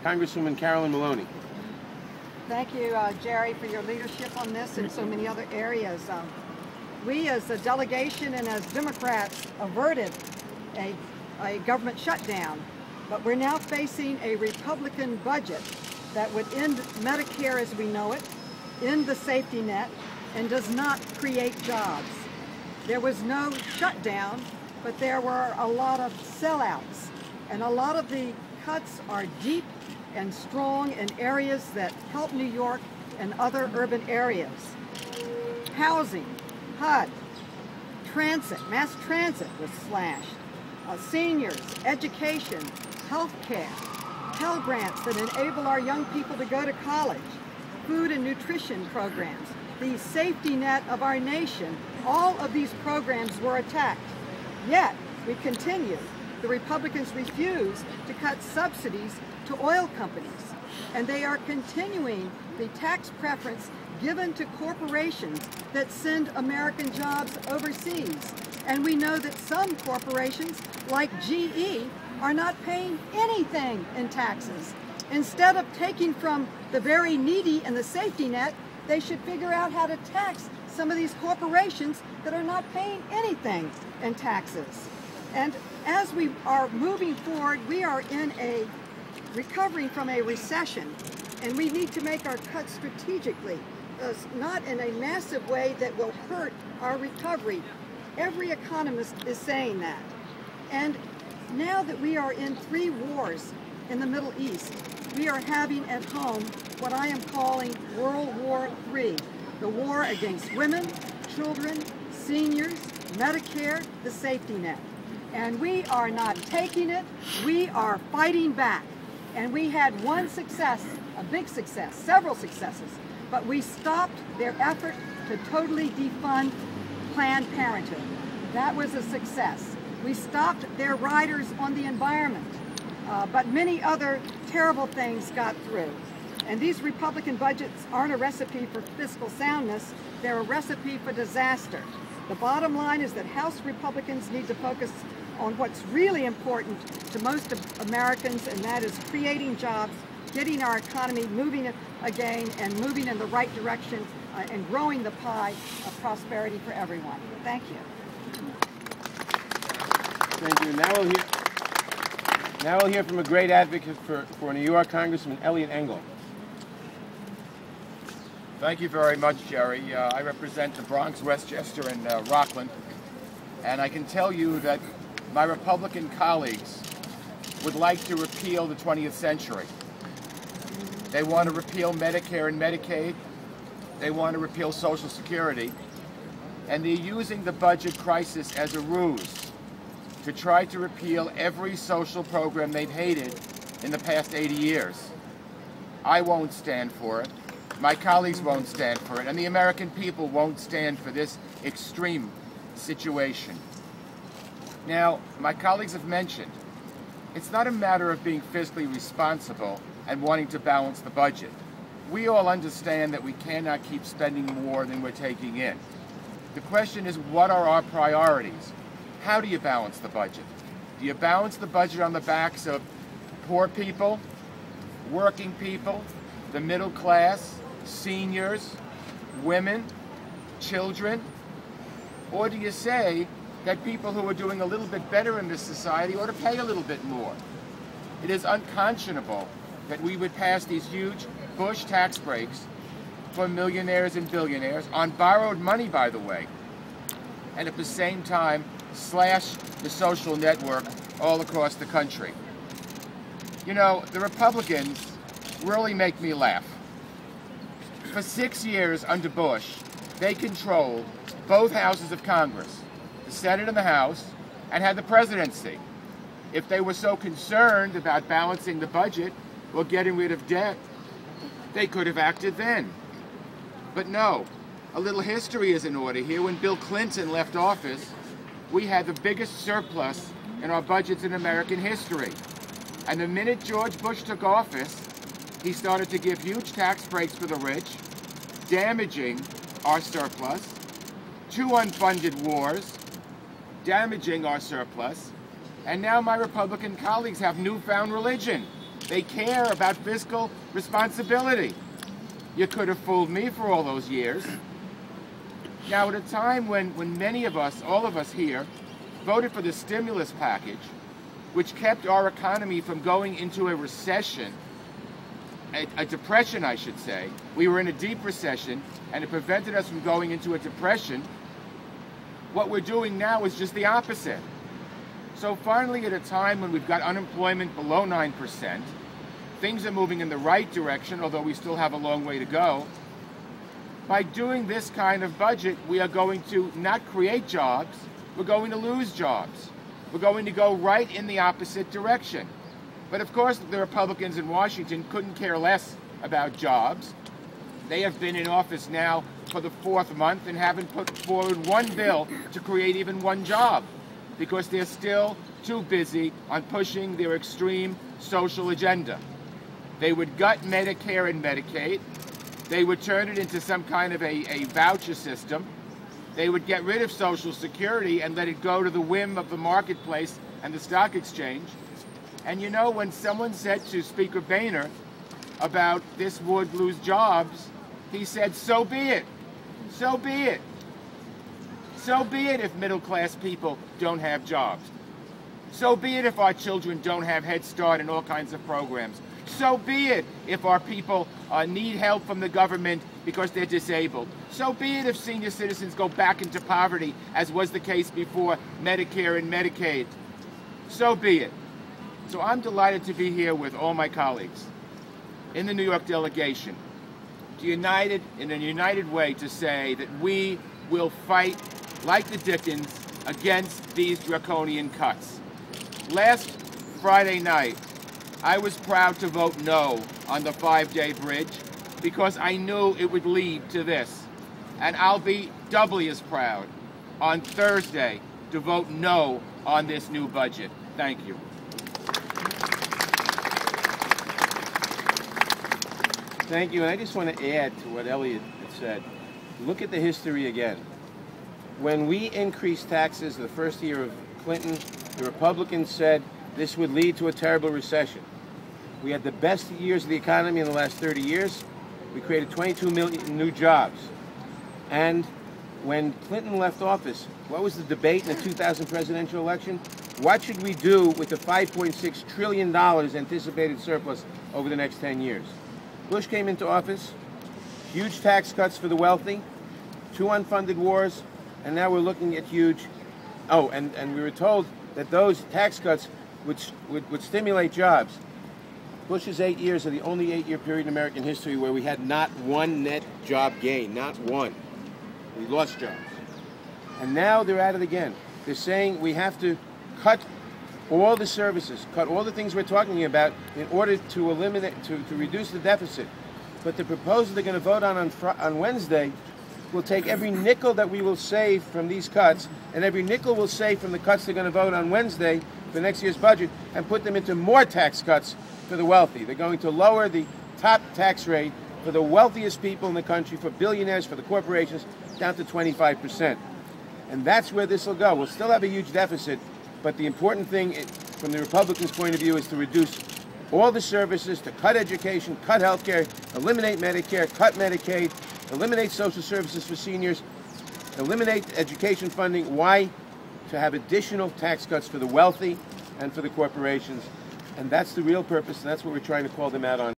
Congresswoman Carolyn Maloney. Thank you, Jerry, for your leadership on this and so many other areas. We as a delegation and as Democrats averted a government shutdown, but we're now facing a Republican budget that would end Medicare as we know it, end the safety net, and does not create jobs. There was no shutdown, but there were a lot of sellouts, and a lot of the cuts are deep and strong in areas that help New York and other urban areas. Housing, HUD, transit, mass transit was slashed. Seniors, education, health care, Pell Grants that enable our young people to go to college, food and nutrition programs, the safety net of our nation, all of these programs were attacked. Yet, we continue. The Republicans refuse to cut subsidies to oil companies, and they are continuing the tax preference given to corporations that send American jobs overseas. And we know that some corporations, like GE, are not paying anything in taxes. Instead of taking from the very needy and the safety net, they should figure out how to tax some of these corporations that are not paying anything in taxes. And as we are moving forward, we are recovering from a recession, and we need to make our cuts strategically, not in a massive way that will hurt our recovery. Every economist is saying that. And now that we are in 3 wars in the Middle East, we are having at home what I am calling World War III, the war against women, children, seniors, Medicare, the safety net. And we are not taking it, we are fighting back. And we had one success, a big success, several successes, but we stopped their effort to totally defund Planned Parenthood. That was a success. We stopped their riders on the environment, but many other terrible things got through. And these Republican budgets aren't a recipe for fiscal soundness, they're a recipe for disaster. The bottom line is that House Republicans need to focus on what's really important to most of Americans, and that is creating jobs, getting our economy moving again, and moving in the right direction, and growing the pie of prosperity for everyone. Thank you. Thank you. Now we'll hear from a great advocate for New York, Congressman Eliot Engel. Thank you very much, Jerry. I represent the Bronx, Westchester, and Rockland, and I can tell you that my Republican colleagues would like to repeal the 20th century. They want to repeal Medicare and Medicaid. They want to repeal Social Security. And they're using the budget crisis as a ruse to try to repeal every social program they've hated in the past 80 years. I won't stand for it. My colleagues won't stand for it. And the American people won't stand for this extreme situation. Now, my colleagues have mentioned, it's not a matter of being fiscally responsible and wanting to balance the budget. We all understand that we cannot keep spending more than we're taking in. The question is, what are our priorities? How do you balance the budget? Do you balance the budget on the backs of poor people, working people, the middle class, seniors, women, children? Or do you say that people who are doing a little bit better in this society ought to pay a little bit more? It is unconscionable that we would pass these huge Bush tax breaks for millionaires and billionaires, on borrowed money, by the way, and at the same time slash the social network all across the country. You know, the Republicans really make me laugh. For 6 years under Bush, they controlled both houses of Congress, the Senate and the House, and had the presidency. If they were so concerned about balancing the budget or getting rid of debt, they could have acted then. But no, a little history is in order here. When Bill Clinton left office, we had the biggest surplus in our budgets in American history. And the minute George Bush took office, he started to give huge tax breaks for the rich, damaging our surplus, 2 unfunded wars, damaging our surplus, and now my Republican colleagues have newfound religion. They care about fiscal responsibility. You could have fooled me for all those years. Now, at a time when many of us, all of us here, voted for the stimulus package, which kept our economy from going into a recession, a depression, I should say. We were in a deep recession, and it prevented us from going into a depression. What we're doing now is just the opposite. So finally, at a time when we've got unemployment below 9%, things are moving in the right direction, although we still have a long way to go. By doing this kind of budget, we are going to not create jobs, we're going to lose jobs. We're going to go right in the opposite direction. But of course, the Republicans in Washington couldn't care less about jobs. They have been in office now for the 4th month and haven't put forward one bill to create even one job, because they're still too busy on pushing their extreme social agenda. They would gut Medicare and Medicaid. They would turn it into some kind of a voucher system. They would get rid of Social Security and let it go to the whim of the marketplace and the stock exchange. And you know, when someone said to Speaker Boehner about this would lose jobs, he said, so be it. So be it. So be it if middle-class people don't have jobs. So be it if our children don't have Head Start and all kinds of programs. So be it if our people need help from the government because they're disabled. So be it if senior citizens go back into poverty, as was the case before Medicare and Medicaid. So be it. So I'm delighted to be here with all my colleagues in the New York delegation, united in a united way to say that we will fight like the Dickens against these draconian cuts. Last Friday night, I was proud to vote no on the 5-day bridge because I knew it would lead to this. And I'll be doubly as proud on Thursday to vote no on this new budget. Thank you. Thank you, and I just want to add to what Elliot had said. Look at the history again. When we increased taxes the first year of Clinton, the Republicans said this would lead to a terrible recession. We had the best years of the economy in the last 30 years. We created 22 million new jobs. And when Clinton left office, what was the debate in the 2000 presidential election? What should we do with the $5.6 trillion anticipated surplus over the next 10 years? Bush came into office, huge tax cuts for the wealthy, 2 unfunded wars, and now we're looking at huge... Oh, and we were told that those tax cuts would stimulate jobs. Bush's 8 years are the only 8-year period in American history where we had not one net job gain, not one. We lost jobs. And now they're at it again. They're saying we have to cut all the services, cut all the things we're talking about in order to eliminate, to reduce the deficit. But the proposal they're going to vote on Wednesday will take every nickel that we will save from these cuts, and every nickel we'll save from the cuts they're going to vote on Wednesday for next year's budget, and put them into more tax cuts for the wealthy. They're going to lower the top tax rate for the wealthiest people in the country, for billionaires, for the corporations, down to 25%. And that's where this will go. We'll still have a huge deficit, but the important thing from the Republicans' point of view is to reduce all the services, to cut education, cut health care, eliminate Medicare, cut Medicaid, eliminate social services for seniors, eliminate education funding. Why? To have additional tax cuts for the wealthy and for the corporations. And that's the real purpose, and that's what we're trying to call them out on.